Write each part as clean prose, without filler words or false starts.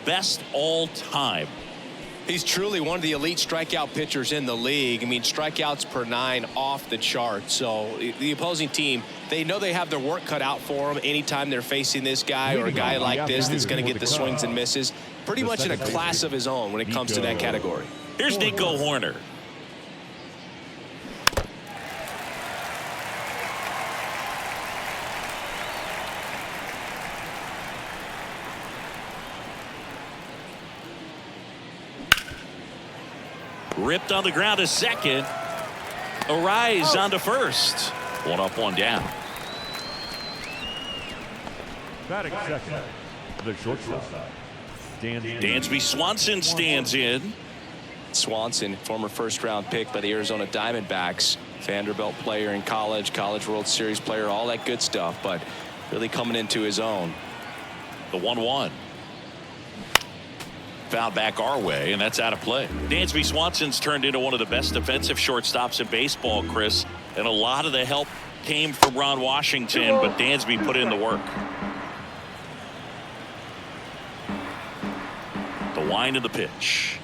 best all time. He's truly one of the elite strikeout pitchers in the league. I mean, strikeouts per 9 off the chart. So the opposing team, they know they have their work cut out for them anytime they're facing this guy or a guy like this that's going to get the swings and misses. Pretty much in a class of his own when it comes to that category. Here's Nico Horner. Ripped on the ground to second. Arise onto first. One up, one down. Batting second, the shortstop, Dansby Swanson stands in. Swanson, former first-round pick by the Arizona Diamondbacks. Vanderbilt player in college, College World Series player, all that good stuff, but really coming into his own. The 1-1. Foul back our way, and that's out of play. Dansby Swanson's turned into one of the best defensive shortstops in baseball, Chris, and a lot of the help came from Ron Washington, but Dansby put in the work. The wind of the pitch.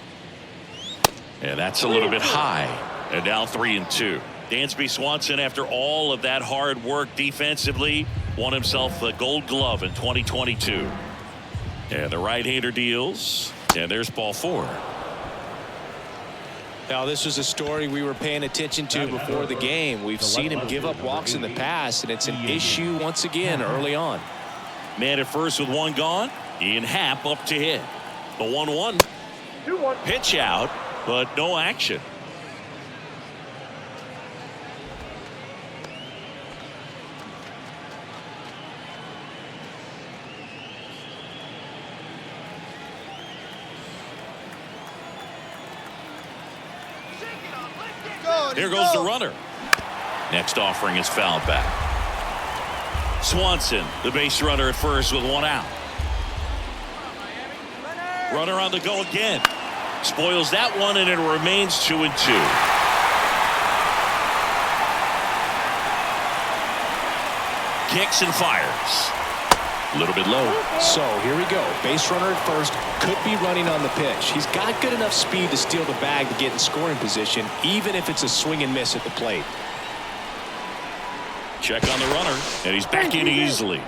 And that's a little bit high. And now 3-2. Dansby Swanson, after all of that hard work defensively, won himself the Gold Glove in 2022. And the right-hander deals. And there's ball 4. Now, this was a story we were paying attention to before the game. We've seen him give up walks in the past, and it's an issue once again early on. Man at first with one gone. Ian Happ up to hit. The 1-1. Pitch out, but no action. Here goes the runner. Next offering is fouled back. Swanson, the base runner at first with one out. Runner on the go again. Spoils that one, and it remains 2-2. Kicks and fires. A little bit low. So here we go. Base runner at first, could be running on the pitch. He's got good enough speed to steal the bag to get in scoring position, even if it's a swing and miss at the plate. Check on the runner, and he's back in easily.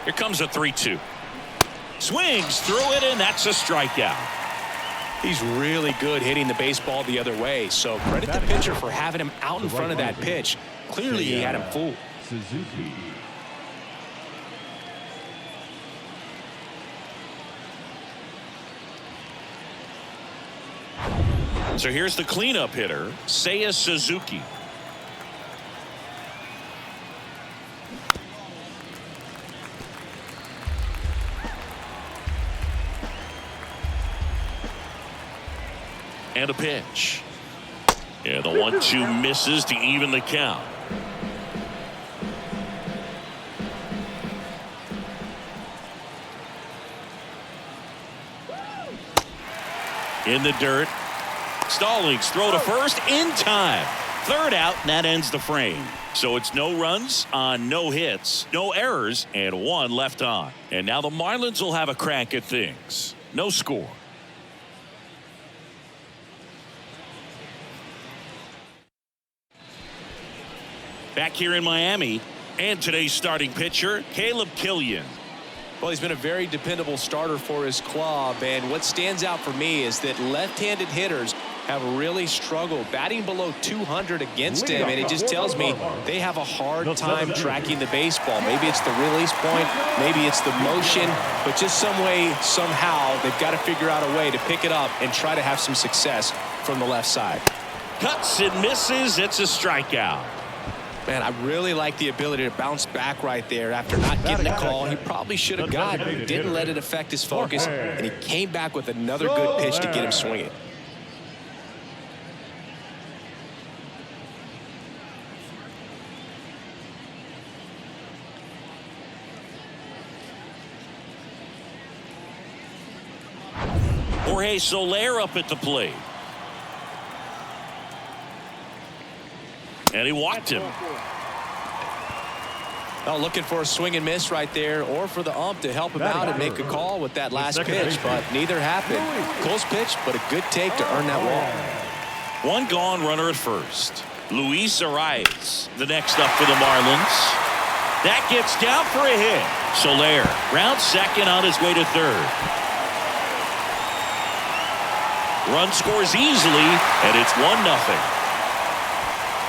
Here comes a 3-2. Swings through it, and that's a strikeout. He's really good hitting the baseball the other way, so credit the pitcher for having him out in front of that pitch. Clearly he had him fooled. Suzuki. So here's the cleanup hitter, Seiya Suzuki. And a pitch. Yeah, the 1-2 misses to even the count. In the dirt. Stallings throw to first in time. Third out, and that ends the frame. So it's no runs on no hits, no errors, and one left on. And now the Marlins will have a crack at things. No score. Back here in Miami, and today's starting pitcher, Caleb Killian. Well, he's been a very dependable starter for his club, and what stands out for me is that left-handed hitters have really struggled batting below 200 against him, and it just tells me they have a hard time tracking the baseball. Maybe it's the release point, maybe it's the motion, but just some way, somehow, they've got to figure out a way to pick it up and try to have some success from the left side. Cuts and misses. It's a strikeout. Man, I really like the ability to bounce back right there after not getting a call. He probably should have got it. He didn't let it affect his focus, and he came back with another good pitch to get him swinging. Jorge Soler up at the plate. And he walked him. Oh, looking for a swing and miss right there, or for the ump to help him out and make a call with that last pitch, but neither happened. Close pitch, but a good take to earn that walk. One gone, runner at first. Luis Arias, the next up for the Marlins. That gets down for a hit. Soler round second on his way to third. Run scores easily, and it's 1-0.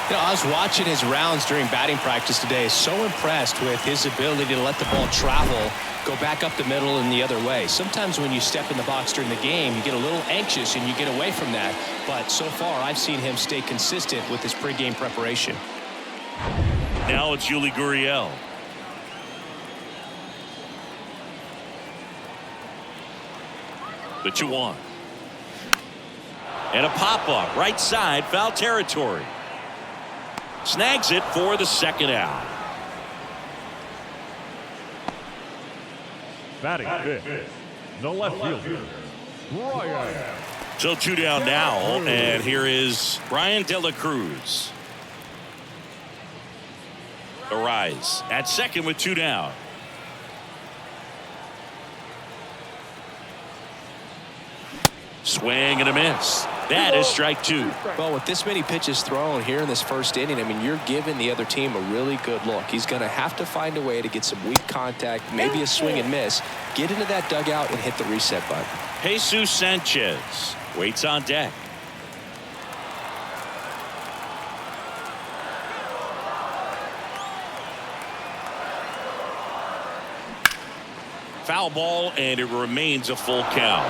You know, I was watching his rounds during batting practice today. So impressed with his ability to let the ball travel, go back up the middle and the other way. Sometimes when you step in the box during the game, you get a little anxious and you get away from that. But so far, I've seen him stay consistent with his pregame preparation. Now it's Yuli Gurriel. The 2-1. And a pop-up right side, foul territory. Snags it for the second out. Batting fifth, the left fielder, Ryan. So 2 down now, and here is Brian De La Cruz. Arise at second with 2 down. Swing and a miss. That is strike 2. Well, with this many pitches thrown here in this first inning, I mean, you're giving the other team a really good look. He's going to have to find a way to get some weak contact, maybe a swing and miss, get into that dugout and hit the reset button. Jesus Sanchez waits on deck. Foul ball, and it remains a full count.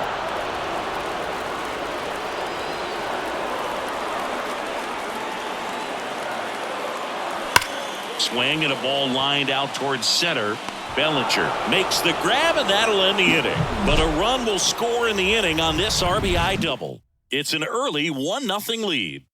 Swing and a ball lined out towards center. Bellinger makes the grab, and that'll end the inning. But a run will score in the inning on this RBI double. It's an early 1-0 lead.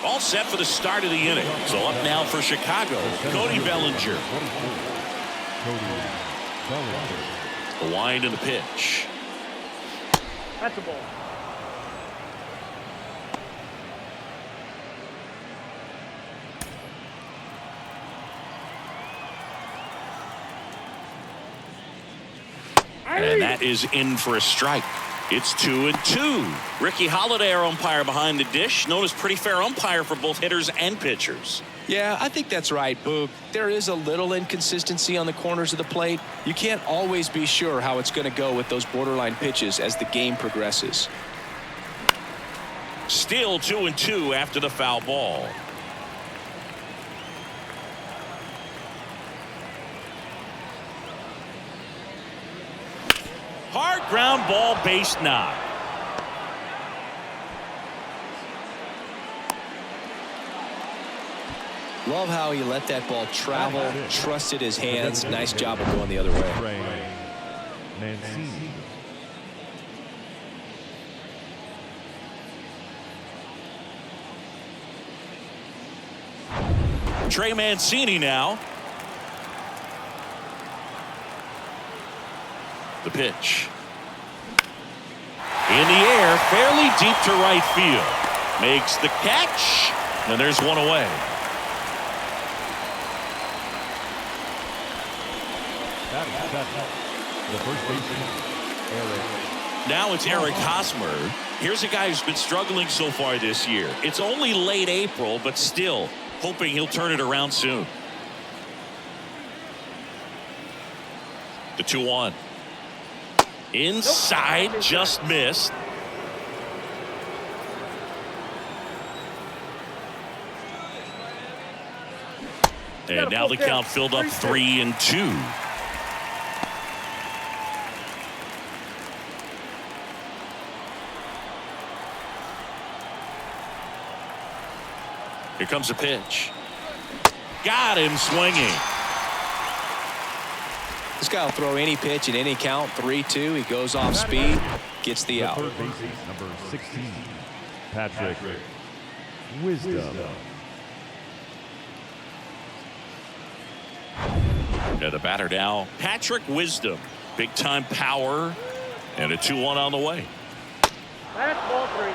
All set for the start of the inning. So up now for Chicago, Cody Bellinger. The wind and the pitch. That's a ball. And that is in for a strike. It's 2-2. Ricky Holiday, our umpire behind the dish, known as pretty fair umpire for both hitters and pitchers. Yeah, I think that's right, Boog. There is a little inconsistency on the corners of the plate. You can't always be sure how it's going to go with those borderline pitches as the game progresses. Still 2-2 after the foul ball. Hard ground ball, base knock. Love how he let that ball travel, trusted his hands. Nice job of going the other way. Mancini. Trey Mancini now. The pitch. In the air, fairly deep to right field. Makes the catch, and there's one away. The first baseman, Eric. Now it's Eric Hosmer. Here's a guy who's been struggling so far this year. It's only late April, but still hoping he'll turn it around soon. The 2-1. Inside, just missed. And now the count filled up 3-2. Here comes a pitch. Got him swinging. This guy will throw any pitch in any count. 3-2. He goes off speed, gets the out. Third baseman, number 16, Patrick Wisdom. And the batter now, Patrick Wisdom. Big time power. And a 2-1 on the way. That's ball 3.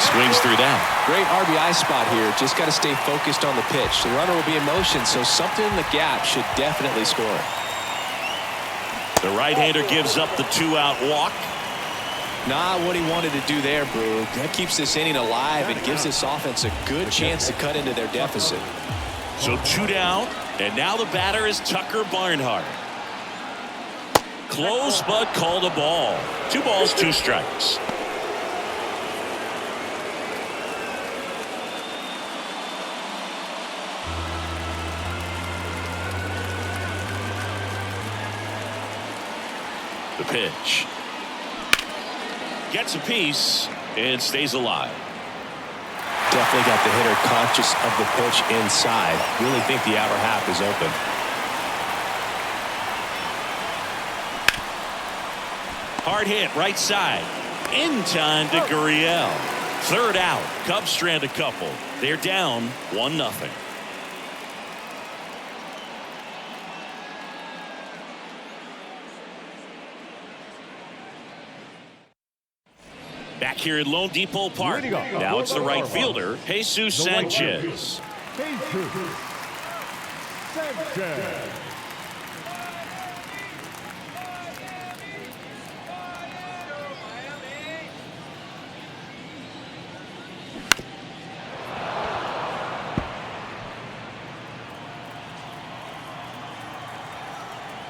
Swings through that. Great RBI spot here. Just got to stay focused on the pitch. The runner will be in motion, so something in the gap should definitely score. The right-hander gives up the 2-out walk. Not what he wanted to do there, Brew. That keeps this inning alive and gives this offense a good chance to cut into their deficit. So 2 down, and now the batter is Tucker Barnhart. Close, but called a ball. 2 balls, 2 strikes. The pitch. Gets a piece and stays alive. Definitely got the hitter conscious of the pitch inside. Really think the outer half is open. Hard hit right side. In time to Gurriel. 3rd out. Cubs strand a couple. They're down 1-0. Back here at Lone Depot Park. Now it's the right fielder, Jesus Sanchez.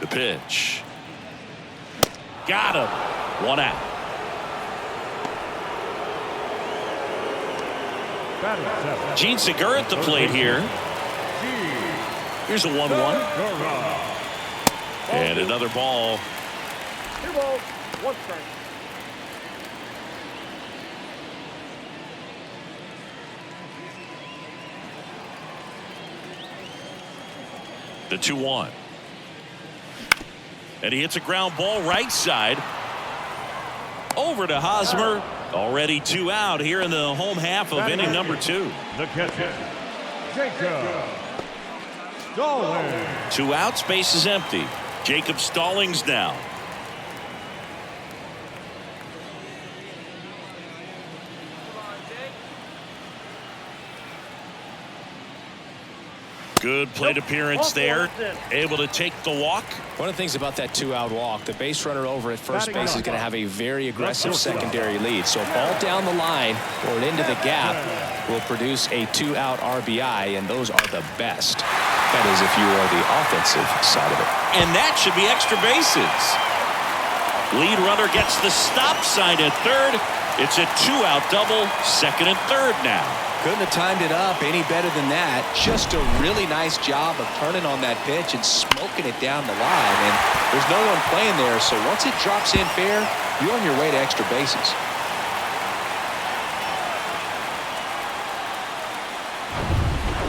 The pitch. Got him. 1 out. Gene Segura at the plate here. Here's a 1-1. And another ball. 2 balls, 1 strike. The 2-1. And he hits a ground ball right side. Over to Hosmer. Already 2 out here in the home half of inning number 2. The catcher, Jacob Stallings. 2 outs, base is empty. Jacob Stallings now. Good plate appearance there. Able to take the walk. One of the things about that 2-out walk, the base runner over at first base is going to have a very aggressive secondary lead. So a ball down the line or into the gap will produce a 2-out RBI, and those are the best. That is if you are the offensive side of it. And that should be extra bases. Lead runner gets the stop sign at 3rd. It's a 2-out double, 2nd and 3rd now. Couldn't have timed it up any better than that. Just a really nice job of turning on that pitch and smoking it down the line. And there's no one playing there, so once it drops in fair, you're on your way to extra bases.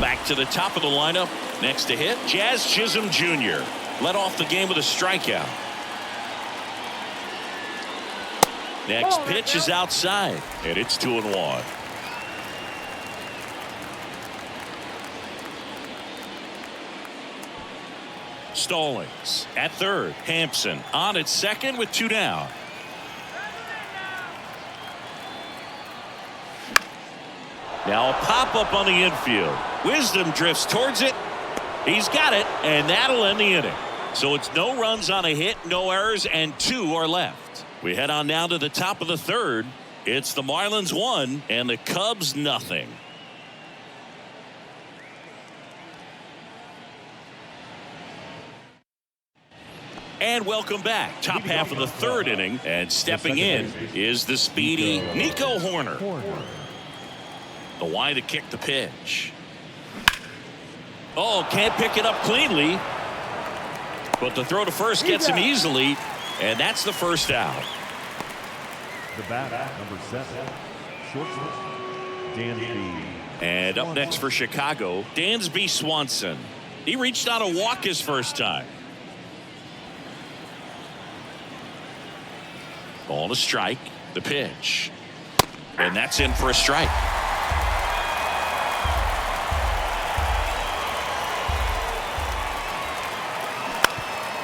Back to the top of the lineup. Next to hit, Jazz Chisholm Jr. Led off the game with a strikeout. Next pitch is outside, and it's 2-1. Stallings at 3rd. Hampson on at 2nd with 2 down. Now a pop-up on the infield. Wisdom drifts towards it. He's got it, and that'll end the inning. So it's no runs on a hit, no errors, and 2 are left. We head on now to the top of the 3rd. It's the Marlins 1 and the Cubs nothing. And welcome back. Top half of the 3rd inning, and stepping in is the speedy Nico Horner. The Y to kick the pitch. Oh, can't pick it up cleanly. But the throw to first gets him easily, and that's the 1st out. The bat, number 7, shortstop, Dansby. And up next for Chicago, Dansby Swanson. He reached on a walk his first time. Ball to strike. The pitch. And that's in for a strike.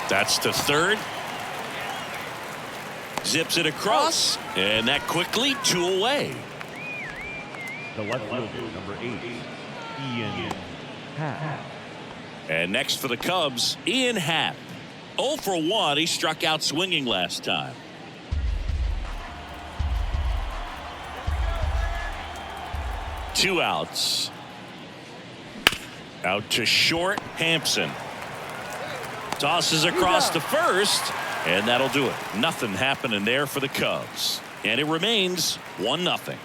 That's to third. Zips it across. And that quickly 2 away. The left fielder, number 8, Ian Happ. And next for the Cubs, Ian Happ. 0 for 1. He struck out swinging last time. Two outs. Out to short. Hampson tosses across to first, and that'll do it. Nothing happening there for the Cubs, and it remains 1-0.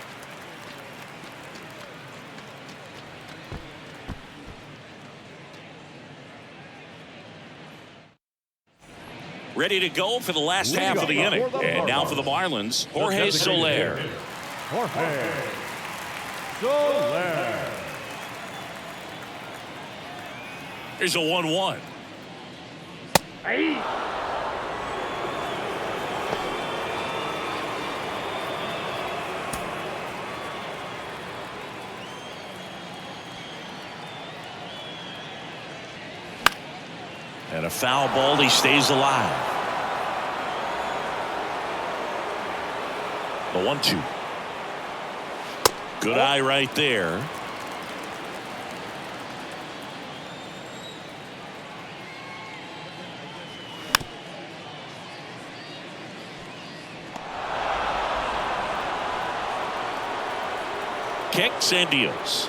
Ready to go for the last half of the inning. And now for the Marlins, Jorge Soler. Jorge Soler. Here's a 1-1. Hey. And a foul ball. He stays alive. The 1-2. Good eye right there. Kicks and deals.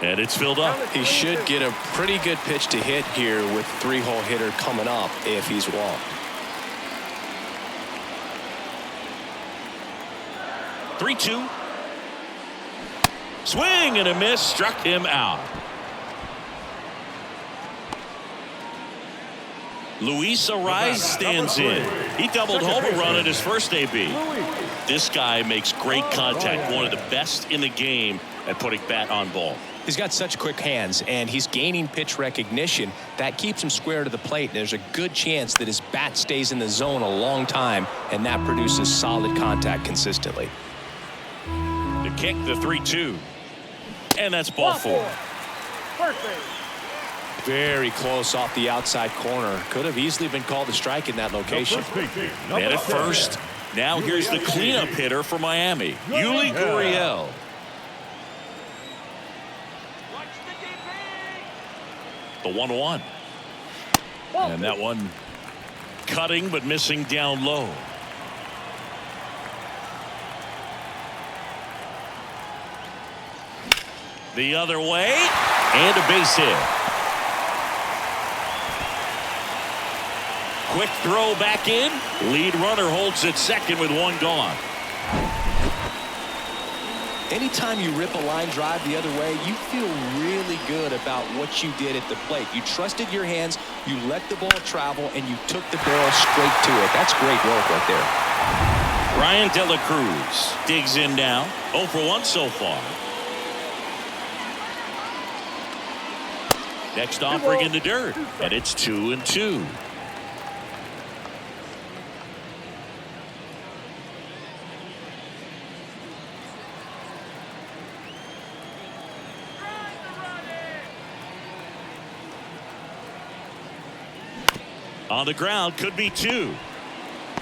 And it's filled up. He should get a pretty good pitch to hit here with 3-hole hitter coming up if he's walked. 3-2. Swing and a miss. Struck him out. Luis Ariz stands in. He doubled home a run at his first AB. This guy makes great contact. One of the best in the game at putting bat on ball. He's got such quick hands, and he's gaining pitch recognition. That keeps him square to the plate. There's a good chance that his bat stays in the zone a long time, and that produces solid contact consistently. The kick, the 3-2. And that's ball 4. First base. Very close off the outside corner. Could have easily been called a strike in that location. And at first, now here's the cleanup hitter for Miami, Yuli Gurriel. The 1-1. And that one cutting but missing down low. The other way, and a base hit. Quick throw back in. Lead runner holds at second with 1 gone. Anytime you rip a line drive the other way, you feel really good about what you did at the plate. You trusted your hands, you let the ball travel, and you took the barrel straight to it. That's great work right there. Ryan De La Cruz digs in now. 0 for 1 so far. Next offering in the dirt, and it's 2-2. On the ground, could be 2.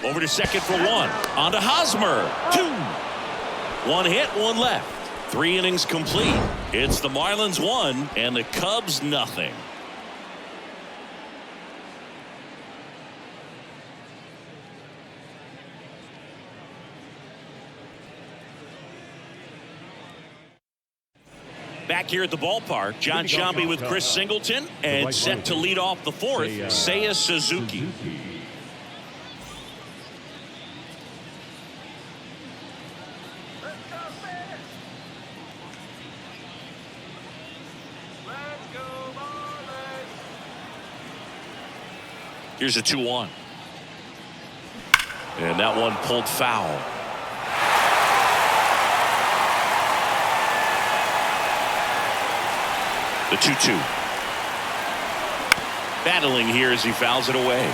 Over to second for 1. On to Hosmer. 2. 1 hit, 1 left. 3 innings complete. It's the Marlins 1 and the Cubs nothing. Back here at the ballpark, John Sciambi with Chris Singleton, and set to lead off the 4th, Seiya Suzuki. Here's a 2-1. And that one pulled foul. The 2-2. Battling here as he fouls it away.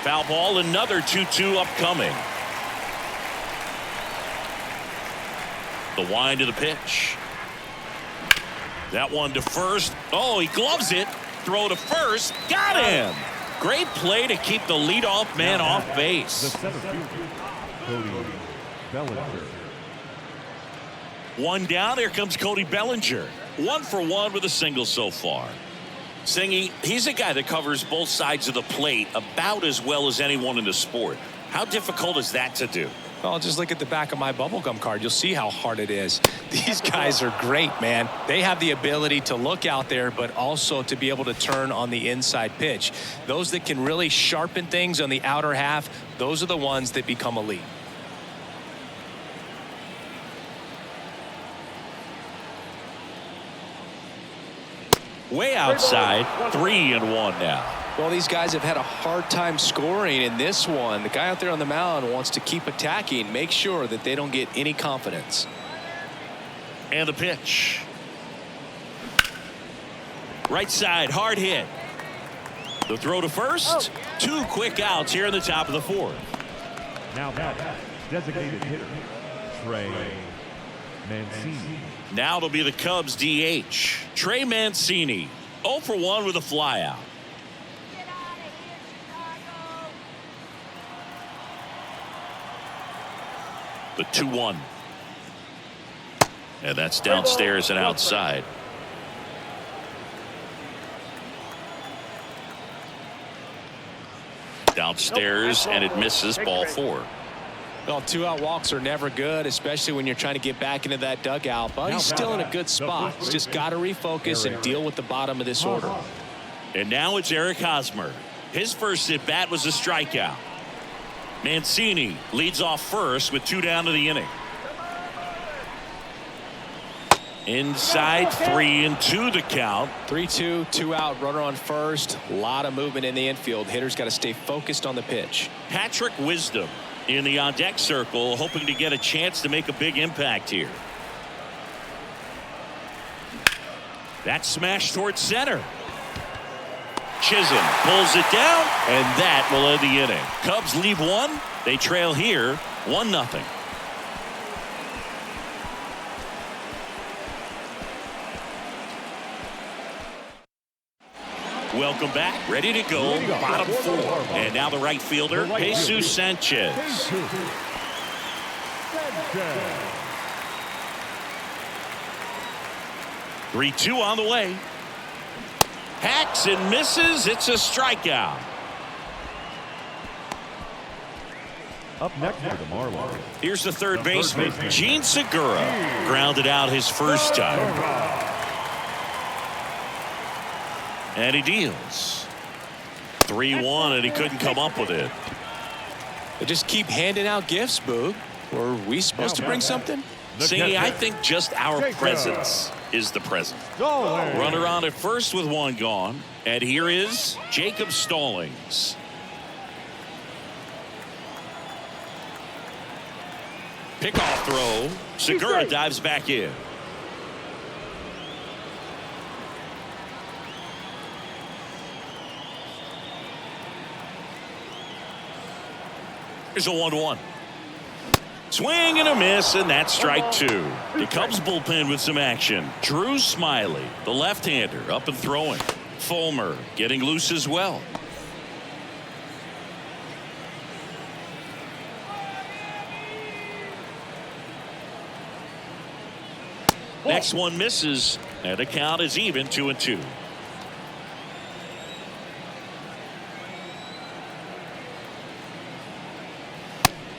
Foul ball, another 2-2 upcoming. The wind of the pitch. That one to first. Oh, he gloves it. Throw to first. Got him. Great play to keep the leadoff man off The base. center fielder, Cody Bellinger. One down. Here comes Cody Bellinger. 1 for 1 with a single so far. Singy, he's a guy that covers both sides of the plate about as well as anyone in the sport. How difficult is that to do? Well, just look at the back of my bubblegum card. You'll see how hard it is. These guys are great, man. They have the ability to look out there, but also to be able to turn on the inside pitch. Those that can really sharpen things on the outer half, those are the ones that become elite. Way outside. 3-1 now. Well, these guys have had a hard time scoring in this one. The guy out there on the mound wants to keep attacking, make sure that they don't get any confidence. And the pitch. Right side, hard hit. The throw to first. 2 quick outs here in the top of the 4th. Now that designated hitter, Trey Mancini. Now it'll be the Cubs DH. Trey Mancini. 0 for 1 with a flyout. The 2-1. And that's downstairs and outside. Downstairs, and it misses, ball 4. Well, 2-out walks are never good, especially when you're trying to get back into that dugout. But he's still in a good spot. He's just got to refocus and deal with the bottom of this order. And now it's Eric Hosmer. His first at bat was a strikeout. Mancini leads off first with 2 down to the inning. Inside, 3-2 the count. 3-2, 2-out, runner on first. A lot of movement in the infield. Hitters got to stay focused on the pitch. Patrick Wisdom in the on-deck circle, hoping to get a chance to make a big impact here. That smash towards center. Chisholm pulls it down, and that will end the inning. Cubs leave 1. They trail here 1-0. Welcome back. Ready to go. Bottom 4. And now the right fielder, Jesus Sanchez. 3-2 on the way. Hacks and misses. It's a strikeout. Up next for the Marlins. Here's the third baseman, Gene Segura. Grounded out his first time. And he deals. 3-1, and he couldn't come up with it. They just keep handing out gifts, Boog. Were we supposed to bring something? See, I think just our presence is the present. Runner on at first with 1 gone. And here is Jacob Stallings. Pickoff throw. Segura dives back in. Here's a 1-1. Swing and a miss, and that's strike 2. The Cubs bullpen with some action. Drew Smiley, the left-hander, up and throwing. Fulmer getting loose as well. Next one misses, and the count is even 2-2.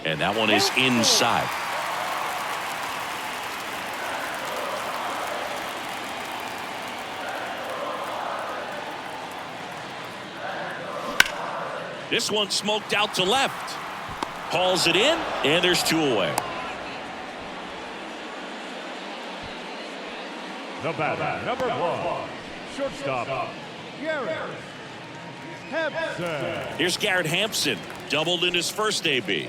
And that one is inside. This one smoked out to left. Hauls it in, and there's 2 away. The batter, number 1, shortstop, Garrett Hampson. Here's Garrett Hampson, doubled in his first AB.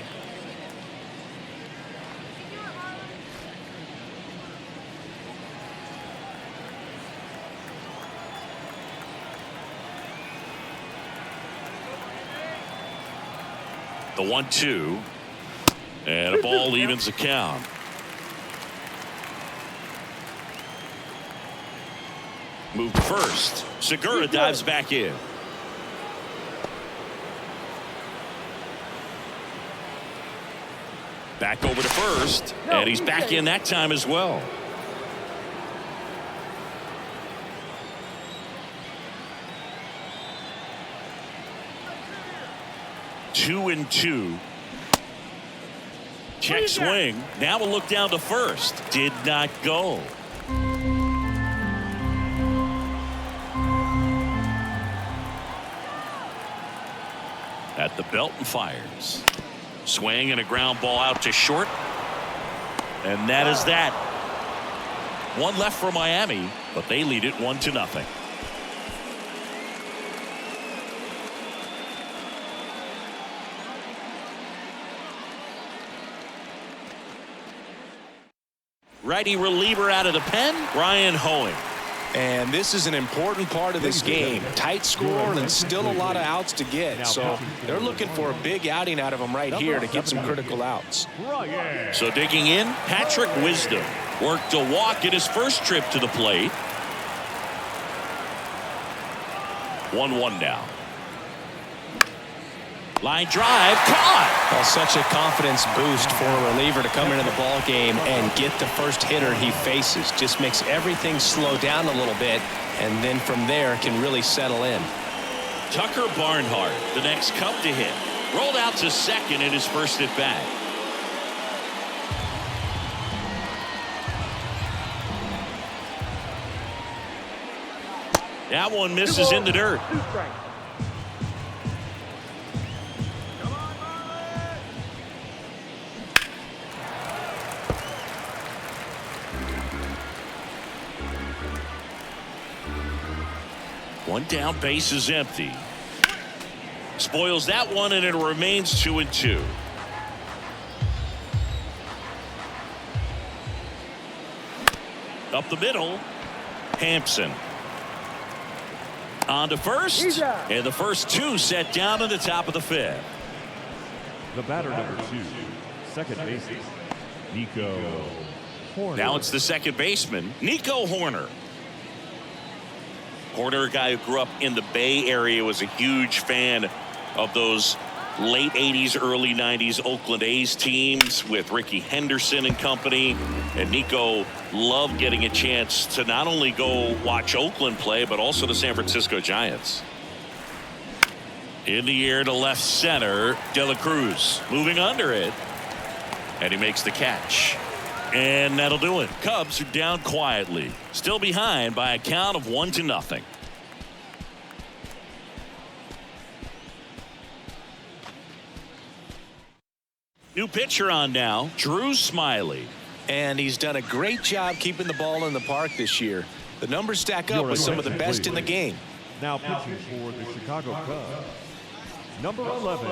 The 1-2. And a ball evens the count. Move to first. Segura dives back in. Back over to first. And he's back in that time as well. 2-2. Check swing. Now a look down to first. Did not go. At the belt and fires. Swing and a ground ball out to short. And that is that. One left for Miami, but they lead it 1-0. Righty reliever out of the pen, Ryan Hoeing. And this is an important part of this game. Tight score and still a lot of outs to get. So they're looking for a big outing out of him right here to get some critical outs. So digging in, Patrick Wisdom worked a walk in his first trip to the plate. 1-1 now. Line drive, caught. Well, such a confidence boost for a reliever to come into the ball game and get the first hitter he faces. Just makes everything slow down a little bit, and then from there can really settle in. Tucker Barnhart, the next Cub to hit, rolled out to second in his first at bat. That one misses in the dirt. One down, base is empty. Spoils that one, and it remains 2-2. Up the middle, Hampson. On to first, and the first two set down in the top of the fifth. The batter number 2, second baseman, Nico Horner. Now it's the second baseman, Nico Horner. Horner, a guy who grew up in the Bay Area, was a huge fan of those late 80s, early 90s Oakland A's teams with Rickey Henderson and company. And Nico loved getting a chance to not only go watch Oakland play, but also the San Francisco Giants. In the air to left center, De La Cruz moving under it. And he makes the catch. And that'll do it. Cubs are down quietly, still behind by a count of 1-0. New pitcher on now, Drew Smyly. And he's done a great job keeping the ball in the park this year. The numbers stack up with some of the best in the game. Now pitching for the Chicago Cubs, number 11.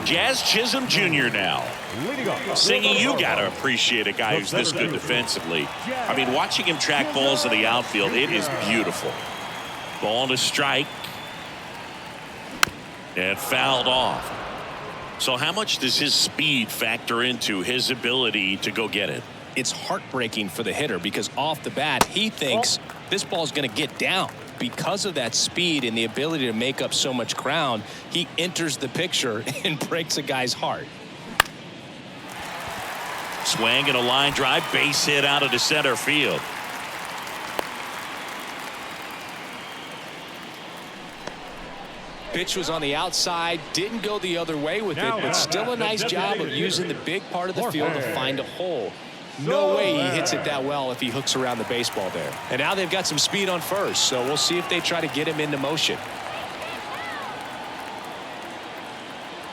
Jazz Chisholm Jr. now. Singy, you gotta appreciate a guy who's this good defensively. I mean, watching him track balls in the outfield, it is beautiful. Ball to strike. And fouled off. So how much does his speed factor into his ability to go get it? It's heartbreaking for the hitter because off the bat, he thinks this ball's going to get down. Because of that speed and the ability to make up so much ground, he enters the picture and breaks a guy's heart. Swing and a line drive, base hit out of the center field. Pitch was on the outside, didn't go the other way with it, but still a nice job of using the big part of the field to find a hole. No way he hits it that well if he hooks around the baseball there. And now they've got some speed on first, so we'll see if they try to get him into motion.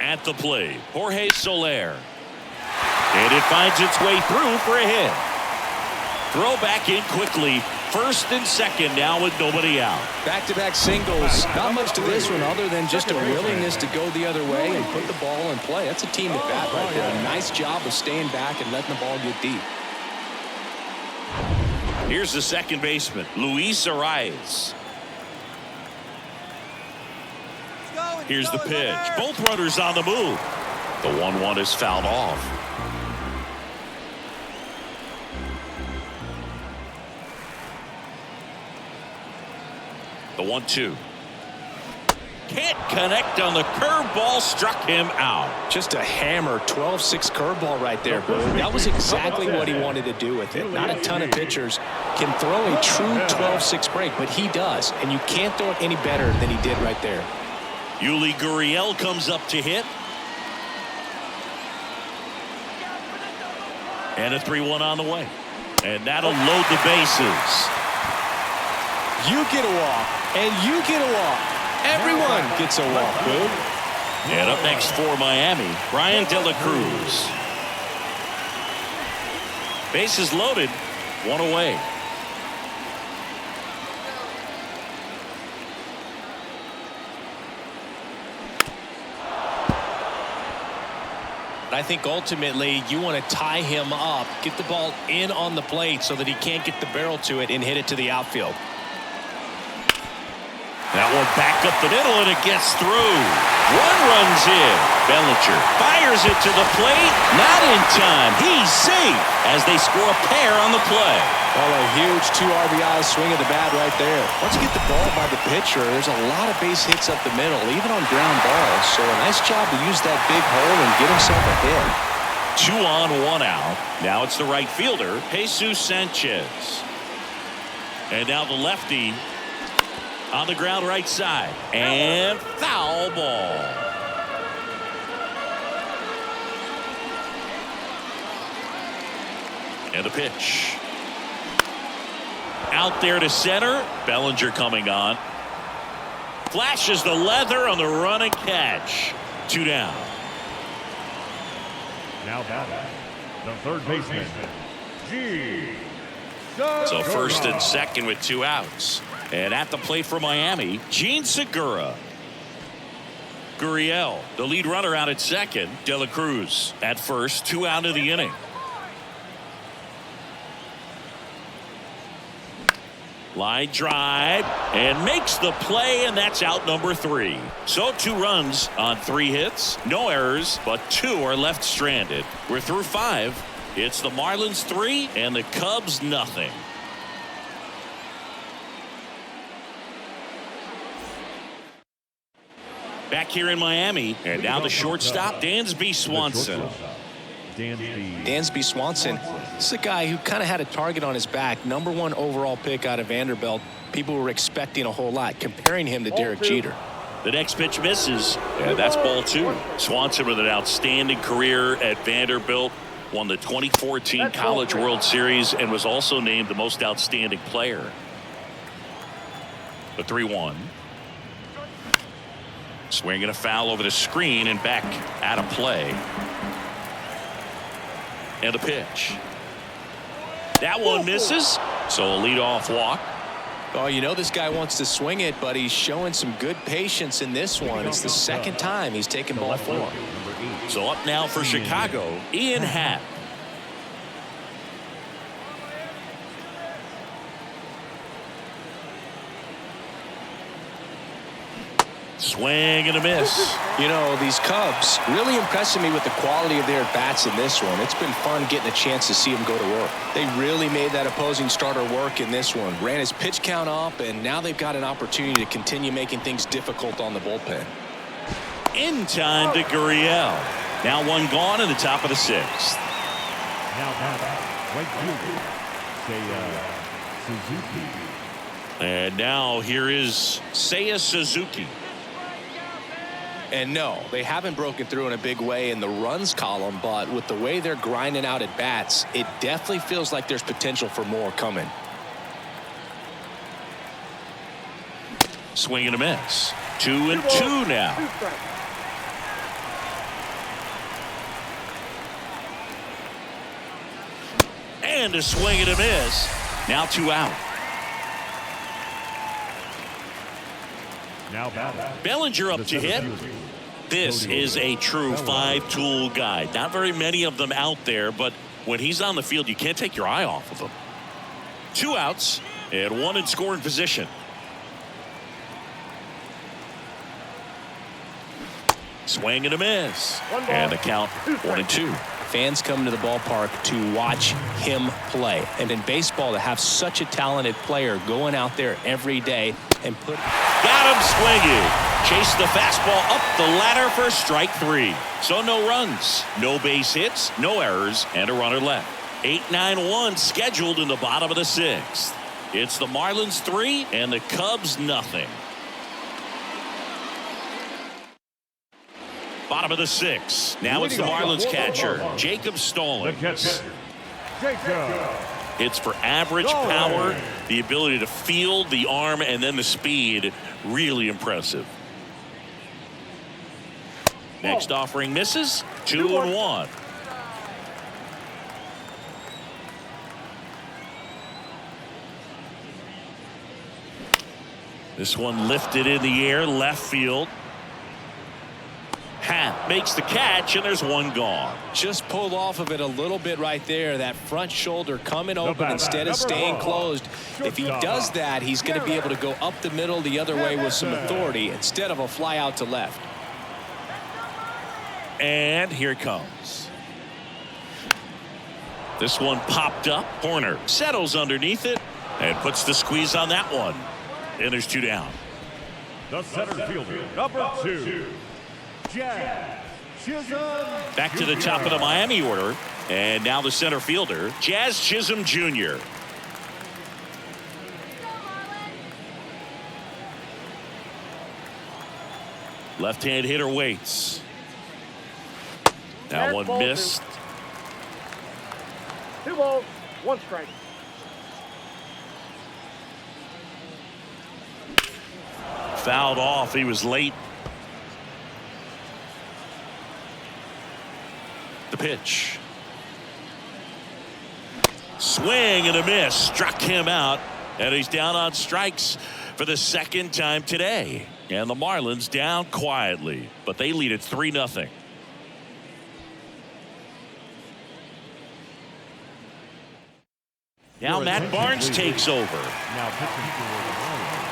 At the plate, Jorge Soler. And it finds its way through for a hit. Throw back in quickly. First and second now with nobody out. Back-to-back singles. Not much to this one other than just a willingness to go the other way and put the ball in play. That's a team at bat right there. A nice job of staying back and letting the ball get deep. Here's the second baseman, Luis Arias. Let's go. Here's the pitch. Both runners on the move. The 1-1 is fouled off. The 1-2. Can't connect on the curveball, struck him out. Just a hammer 12-6 curveball right there, Boo. That was exactly what he wanted to do with it. Not a ton of pitchers can throw a true 12-6 break, but he does, and you can't throw it any better than he did right there. Yuli Gurriel comes up to hit. And a 3-1 on the way. And that'll load the bases. You get a walk, and you get a walk. Everyone gets a walk, Boo. And up next for Miami, Brian De La Cruz. Bases loaded, one away. I think ultimately you want to tie him up, get the ball in on the plate so that he can't get the barrel to it and hit it to the outfield. That one back up the middle, and it gets through. One runs in. Bellinger fires it to the plate. Not in time. He's safe as they score a pair on the play. Well, a huge 2 RBI swing of the bat right there. Once you get the ball by the pitcher, there's a lot of base hits up the middle, even on ground balls. So a nice job to use that big hole and get himself a hit. 2 on, 1 out. Now it's the right fielder, Jesus Sanchez. And now the lefty on the ground right side. And foul ball. And the pitch. Out there to center. Bellinger coming on. Flashes the leather on the run and catch. 2 down. Now batting, the third baseman, G. So first and second with 2 outs. And at the plate for Miami, Gene Segura. Gurriel, the lead runner, out at second. De La Cruz at first, 2 out of the inning. Line drive and makes the play, and that's out number 3. So 2 runs on 3 hits, no errors, but 2 are left stranded. We're through 5. It's the Marlins 3 and the Cubs nothing. Back here in Miami, and now the shortstop, Dansby Swanson. Dansby Swanson, this is a guy who kind of had a target on his back. Number 1 overall pick out of Vanderbilt. People were expecting a whole lot, comparing him to Derek Jeter. The next pitch misses, and that's ball 2. Swanson with an outstanding career at Vanderbilt. Won the 2014 College World Series and was also named the most outstanding player. The 3-1. Swinging a foul over the screen and back out of play. And the pitch. That one misses. So a leadoff walk. Oh, you know this guy wants to swing it, but he's showing some good patience in this one. It's the second time he's taken ball 4. So up now for Chicago, Ian Happ. Swing and a miss. You know, these Cubs really impressing me with the quality of their bats in this one. It's been fun getting a chance to see them go to work. They really made that opposing starter work in this one. Ran his pitch count up, and now they've got an opportunity to continue making things difficult on the bullpen. In time to Gurriel. Now 1 gone in the top of the 6th. Now batting, right fielder, Suzuki. And now here is Seiya Suzuki. And no, they haven't broken through in a big way in the runs column, but with the way they're grinding out at bats, it definitely feels like there's potential for more coming. Swing and a miss. 2-2 now. And a swing and a miss. Now 2 out. Now batting, Bellinger up to hit. This is a true 5-tool guy. Not very many of them out there, but when he's on the field, you can't take your eye off of him. 2 outs and 1 in scoring position. Swing and a miss. And the count 1-2. Fans come to the ballpark to watch him play. And in baseball, to have such a talented player going out there every day and put... Got him swinging. Chase the fastball up the ladder for strike 3. So no runs, no base hits, no errors, and a runner left. 8-9-1 scheduled in the bottom of the 6th. It's the Marlins 3 and the Cubs nothing. Bottom of the 6th. Now it's the Marlins catcher, Jacob Stallings. Hits for average power, the ability to field, the arm, and then the speed. Really impressive. Next offering misses. 2-1. This one lifted in the air, left field. Happ makes the catch, and there's one gone. Just pulled off of it a little bit right there. That front shoulder coming open instead of staying closed. If he does that, he's going to be able to go up the middle the other way with some authority instead of a fly out to left. And here it comes. This one popped up. Horner settles underneath it and puts the squeeze on that one. And there's 2 down. The center fielder, number 2. Back to the top of the Miami order. And now the center fielder, Jazz Chisholm Jr. Left-hand hitter waits. Now one missed. 2 balls, 1 strike. Fouled off. He was late. The pitch. Swing and a miss. Struck him out. And he's down on strikes for the 2nd time today. And the Marlins down quietly. But they lead it 3-0. Now Matt Barnes takes over. Now pitching for the Marlins,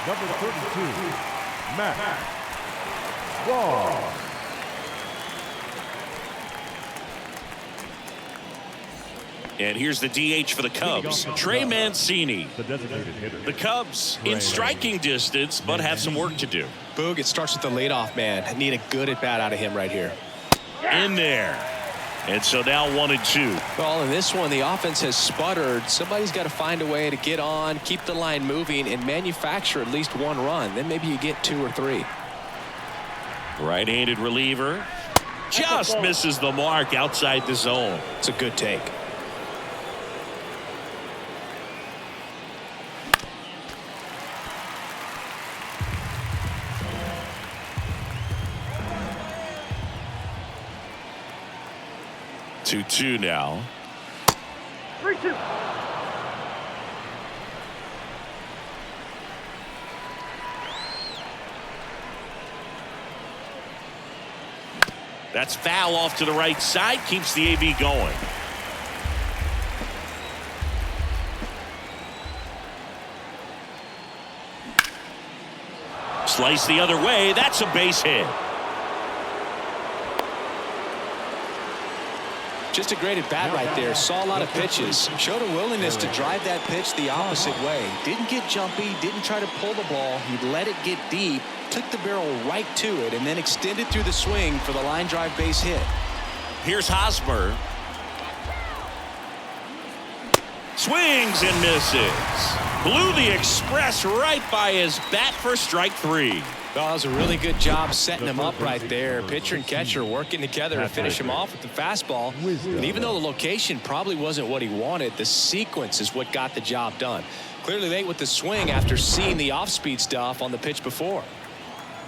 number 32, Matt Barnes. And here's the DH for the Cubs, Trey Mancini. The designated hitter. The Cubs in striking distance, but have some work to do. Boog, it starts with the leadoff man. I need a good at bat out of him right here. In there. And so now 1-2. Well, in this one, the offense has sputtered. Somebody's got to find a way to get on, keep the line moving, and manufacture at least 1 run. Then maybe you get 2 or 3. Right-handed reliever. Just misses the mark outside the zone. It's a good take. Two now. 3-2. That's foul off to the right side. Keeps the AB going. Slice the other way. That's a base hit. Just a great at bat right there. Saw a lot of pitches. Showed a willingness to drive that pitch the opposite way. Didn't get jumpy. Didn't try to pull the ball. He let it get deep. Took the barrel right to it and then extended through the swing for the line drive base hit. Here's Hosmer. Swings and misses. Blew the express right by his bat for strike 3. Well, that was a really good job setting him up right there. Pitcher and catcher working together to finish him off with the fastball. And even though the location probably wasn't what he wanted, the sequence is what got the job done. Clearly late with the swing after seeing the off-speed stuff on the pitch before.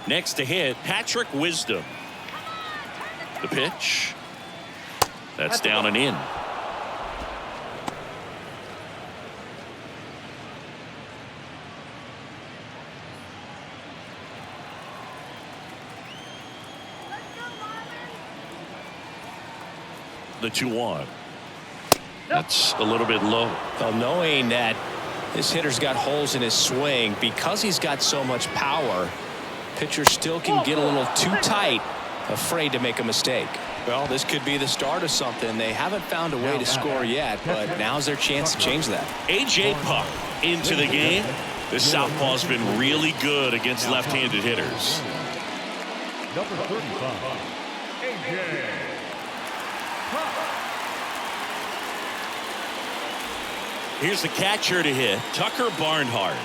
Next to hit, Patrick Wisdom. The pitch. That's down and in. The 2-1. That's a little bit low. Well, knowing that this hitter's got holes in his swing, because he's got so much power, Pitcher still can get a little too tight, afraid to make a mistake. Well, this could be the start of something. They haven't found a way to score yet, but now's their chance to change that. A.J. Puck into the game. This southpaw's been really good against left-handed hitters. Number 35, A.J. Here's the catcher to hit, Tucker Barnhart.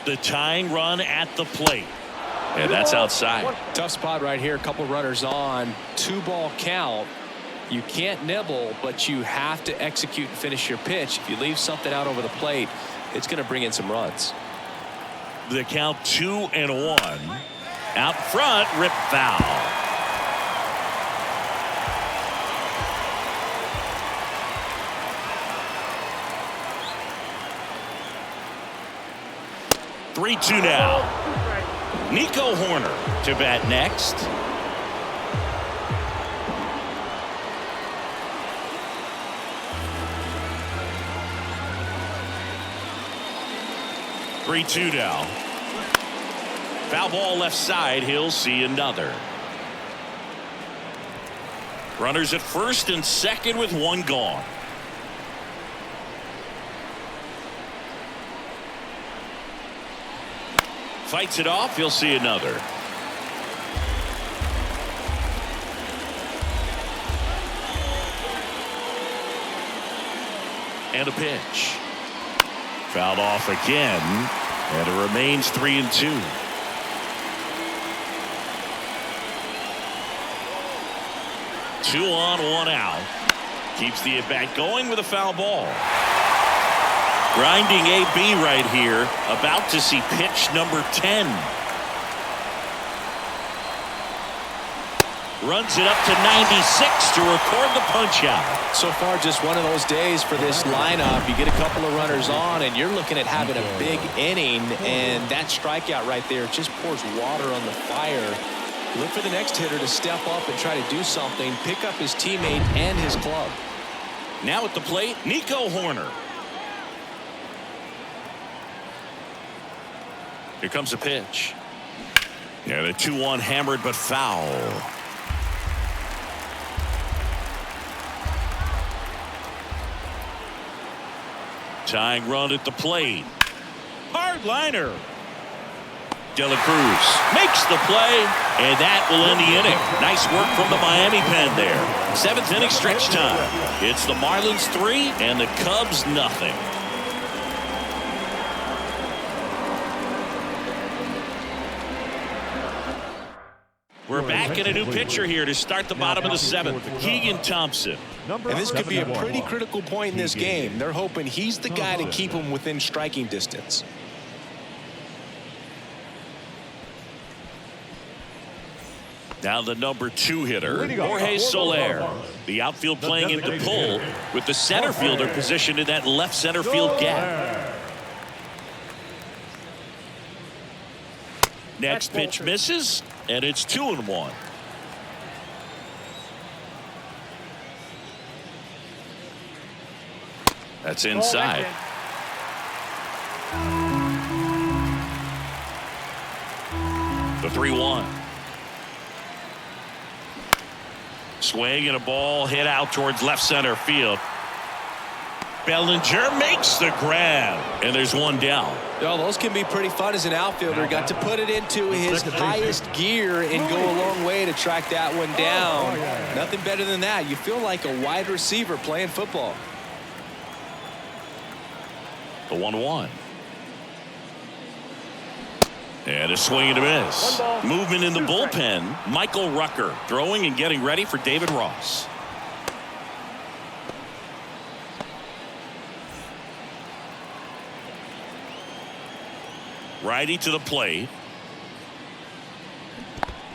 The tying run at the plate. And that's outside. Tough spot right here. A couple runners on. 2-ball count. You can't nibble, but you have to execute and finish your pitch. If you leave something out over the plate, it's going to bring in some runs. The count 2-1. Out front, rip foul. (3-2) now. Nico Horner to bat next. (3-2) now. Foul ball left side. He'll see another. Runners at first and second with one gone. Fights it off. He'll see another. And a pitch. Fouled off again. And it remains 3-2. Two on, one out. Keeps the at-bat going with a foul ball. Grinding AB right here. About to see pitch number 10. Runs it up to 96 to record the punch out. So far, just one of those days for this lineup. You get a couple of runners on, and you're looking at having a big inning, and that strikeout right there just pours water on the fire. Look for the next hitter to step up and try to do something, pick up his teammate and his club. Now at the plate, Nico Horner. Here comes a pitch. Yeah, the 2-1 hammered but foul. Tying run at the plate. Hard liner. De La Cruz makes the play, and that will end the inning. Nice work from the Miami pen there. 7th inning stretch time. It's the Marlins 3 and the Cubs nothing. We're back in a new pitcher here to start the bottom of the 7th. Keegan Thompson. And this could be a pretty critical point in this game. They're hoping he's the guy to keep them within striking distance. Now the number 2 hitter, Jorge Soler. The outfield playing into pull with the center fielder positioned in that left center field gap. Next pitch misses, and it's 2-1. That's inside. The 3-1. Swing and a ball hit out towards left center field. Bellinger makes the grab, and there's one down. Well, those can be pretty fun as an outfielder. Got to put it into his highest gear and go a long way to track that one down. Nothing better than that. You feel like a wide receiver playing football. The 1-1. And a swing and a miss. Movement in the bullpen. Michael Rucker throwing and getting ready for David Ross. Righty to the plate.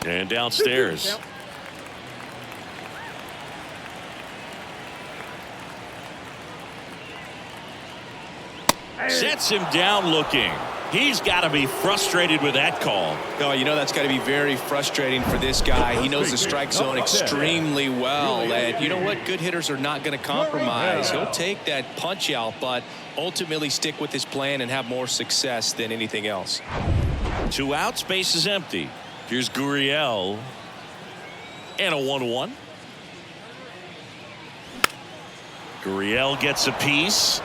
And downstairs. Sets him down looking. He's got to be frustrated with that call. Oh, you know that's got to be very frustrating for this guy. He knows the strike zone extremely well. And you know what? Good hitters are not going to compromise. He'll take that punch out, but ultimately stick with his plan and have more success than anything else. 2 outs, base is empty. Here's Gurriel. And a 1-1. Gurriel gets a piece.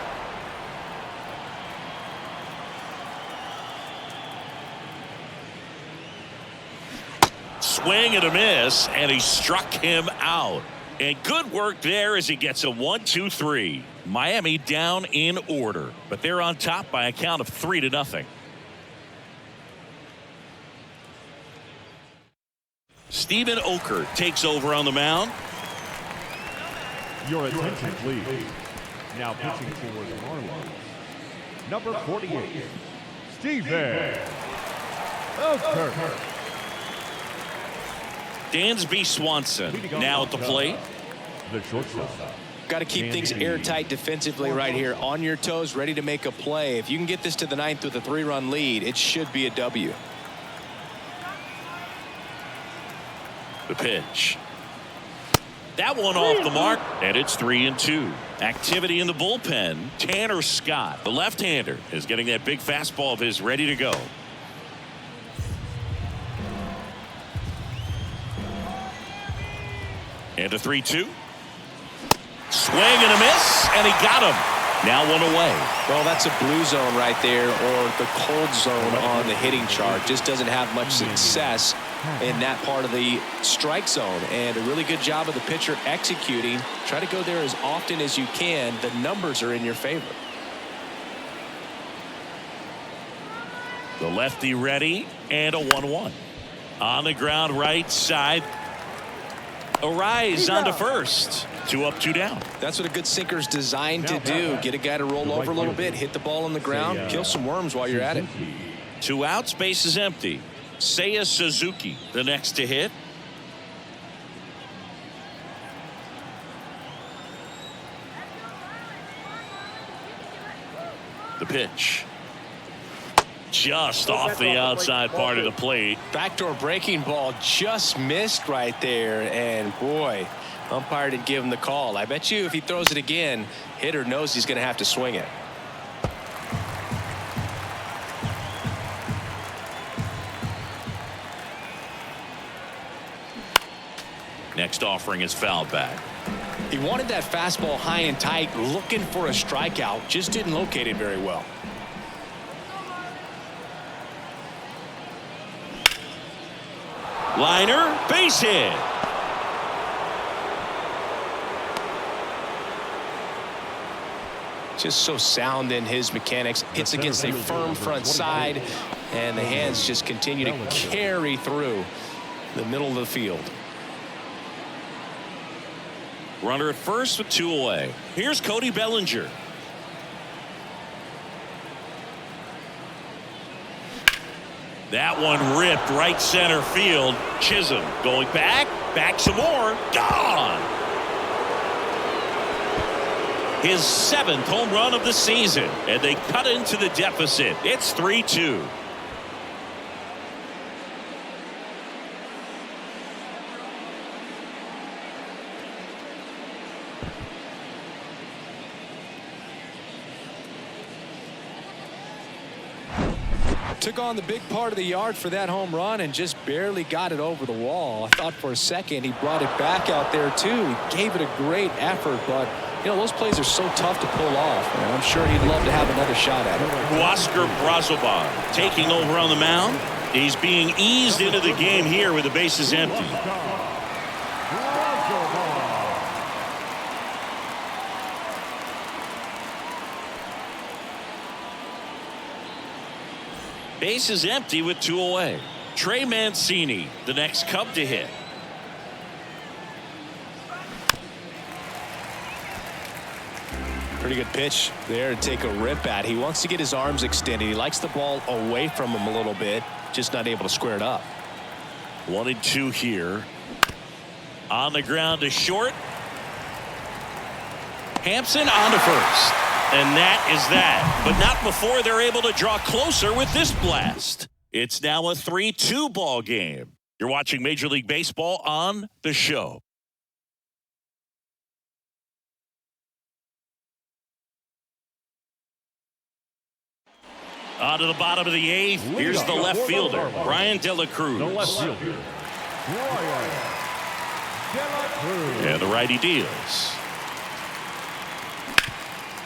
Swing and a miss, and he struck him out. And good work there as he gets a 1-2-3. Miami down in order, but they're on top by a count of 3-0. Steven Oker takes over on the mound. Your attention, please. Now pitching for the Marlins, number 48, Steven Oker. Dansby Swanson now at the plate. The shortstop. Got to keep things airtight defensively right here. On your toes, ready to make a play. If you can get this to the 9th with a 3-run lead, it should be a W. The pitch. That one off the mark, and it's 3-2. Activity in the bullpen. Tanner Scott, the left-hander, is getting that big fastball of his ready to go. And a 3-2. Swing and a miss, and he got him. Now 1 away. Well, that's a blue zone right there, or the cold zone on the hitting chart. Just doesn't have much success in that part of the strike zone. And a really good job of the pitcher executing. Try to go there as often as you can. The numbers are in your favor. The lefty ready, and a 1-1. On the ground right side. Arise onto first. 2 up, 2 down. That's what a good sinker's designed to do. Get a guy to roll over a little bit, hit the ball on the ground, kill some worms while you're at it. 2 outs, base is empty. Seiya Suzuki, the next to hit. The pitch. Just off the outside part of the plate. Backdoor breaking ball just missed right there. And boy, umpire didn't give him the call. I bet you if he throws it again, hitter knows he's going to have to swing it. Next offering is fouled back. He wanted that fastball high and tight, looking for a strikeout, just didn't locate it very well. Liner, base hit. Just so sound in his mechanics. Hits against a firm front side, and the hands just continue to carry through the middle of the field. Runner at first with 2 away. Here's Cody Bellinger. That one ripped right center field. Chisholm going back some more. Gone. His 7th home run of the season, and they cut into the deficit. It's 3-2. Took on the big part of the yard for that home run and just barely got it over the wall. I thought for a second he brought it back out there too. He gave it a great effort, but you know those plays are so tough to pull off. And I'm sure he'd love to have another shot at it. Oscar Brazoban taking over on the mound. He's being eased into the game here with the bases empty. Base is empty with 2 away. Trey Mancini, the next Cub to hit. Pretty good pitch there to take a rip at. He wants to get his arms extended. He likes the ball away from him a little bit, just not able to square it up. 1-2 here. On the ground to short. Hampson on to first. And that is that. But not before they're able to draw closer with this blast. It's now a 3-2 ball game. You're watching Major League Baseball on The Show. On to the bottom of the eighth. Here's the left fielder, Brian De La Cruz. The left fielder, Brian De La Cruz. And the righty deals.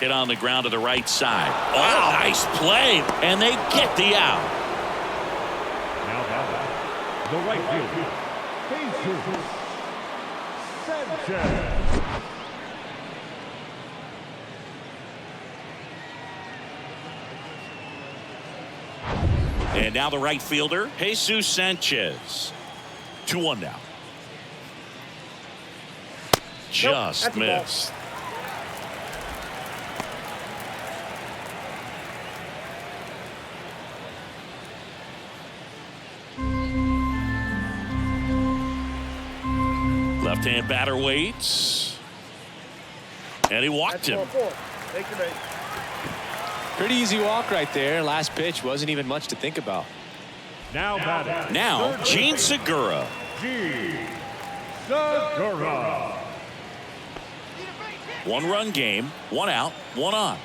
Hit on the ground to the right side. Oh, nice play. And they get the out. Now batting, the right fielder, Jesus Sanchez. And now the right fielder, Jesus Sanchez. 2-1 now. Just missed. Left-hand batter waits. And he walked him. Take your base. Pretty easy walk right there. Last pitch wasn't even much to think about. Now batting. Now, Gene Segura. Gene Segura. 1-run game, 1 out, 1 on.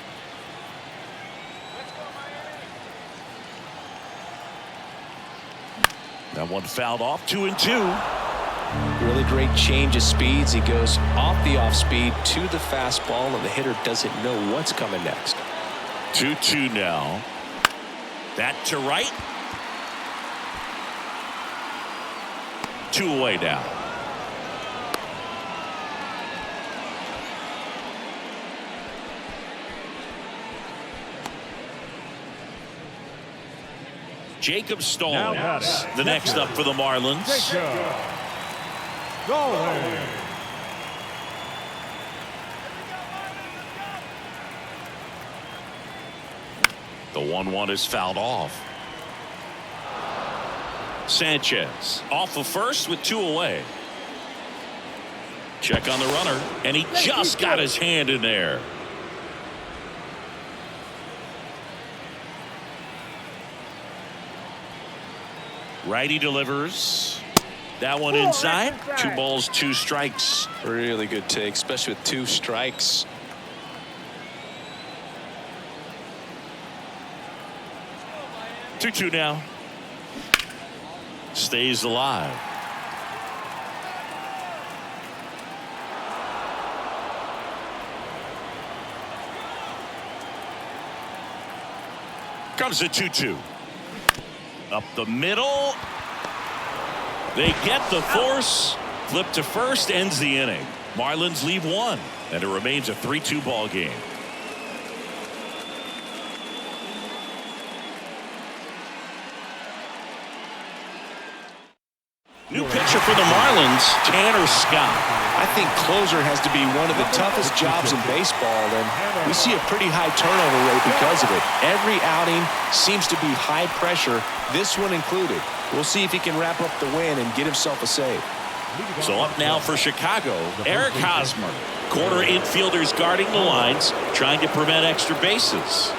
That one fouled off, 2-2. Really great change of speeds. He goes off the off speed to the fastball, and the hitter doesn't know what's coming next. 2-2 now. That to right. 2 away now. Jacob Stallings, the next up for the Marlins. Jacob Stallings. The 1-1 is fouled off. Sanchez off of first with 2 away. Check on the runner, and he just got his hand in there. Righty delivers. That one inside. 2 balls, 2 strikes. Really good take, especially with 2 strikes. Two now. Stays alive. Comes the 2-2. Up the middle. They get the force. Flip to first, ends the inning. Marlins leave 1, and it remains a 3-2 ball game. New pitcher for the Marlins, Tanner Scott. I think closer has to be one of the toughest jobs in baseball, and we see a pretty high turnover rate because of it. Every outing seems to be high pressure, this one included. We'll see if he can wrap up the win and get himself a save. So up now for Chicago, Eric Hosmer. Corner infielders guarding the lines, trying to prevent extra bases.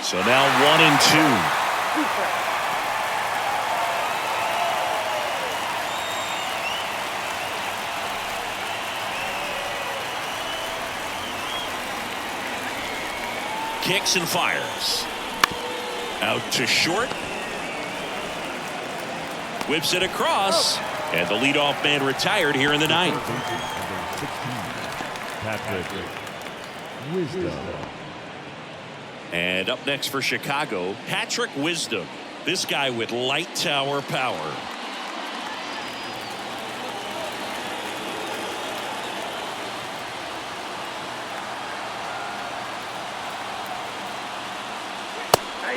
So now 1-2. Kicks and fires. Out to short. Whips it across. And the leadoff man retired here in the 9th. Patrick Wisdom. And up next for Chicago, Patrick Wisdom. This guy with light tower power.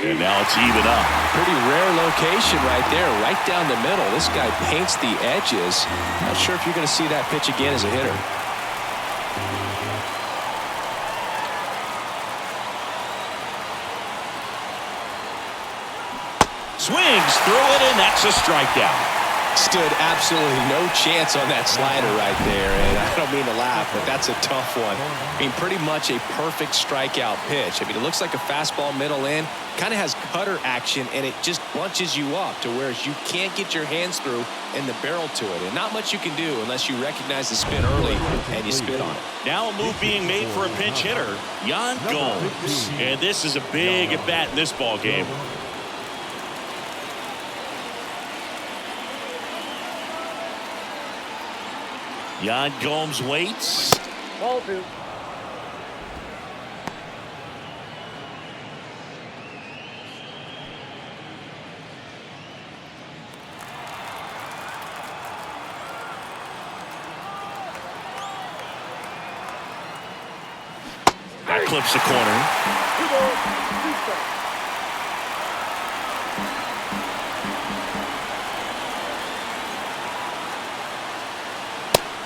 And now it's even up. Pretty rare location right there, right down the middle. This guy paints the edges. Not sure if you're going to see that pitch again as a hitter. Swings through it, and that's a strikeout. Stood absolutely no chance on that slider right there, and I don't mean to laugh, but that's a tough one. I mean, pretty much a perfect strikeout pitch. I mean, it looks like a fastball middle in, kind of has cutter action, and it just bunches you up to where you can't get your hands through and the barrel to it, and not much you can do unless you recognize the spin early and you spit on it. Now a move being made for a pinch hitter, Yan Gomes, and this is a big at bat in this ball game. Yan Gomes waits. Ball 2. That clips the corner. 2 balls, 2 strikes.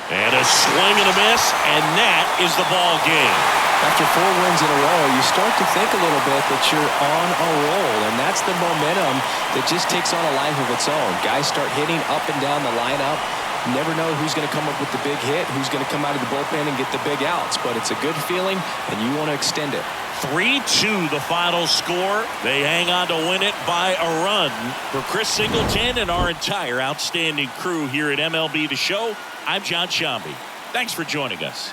And a swing and a miss, and that is the ball game. After 4 wins in a row, you start to think a little bit that you're on a roll, and that's the momentum that just takes on a life of its own. Guys start hitting up and down the lineup. You never know who's going to come up with the big hit, who's going to come out of the bullpen and get the big outs, but it's a good feeling, and you want to extend it. 3-2 the final score. They hang on to win it by a run. For Chris Singleton and our entire outstanding crew here at MLB The Show, I'm John Shambi. Thanks for joining us.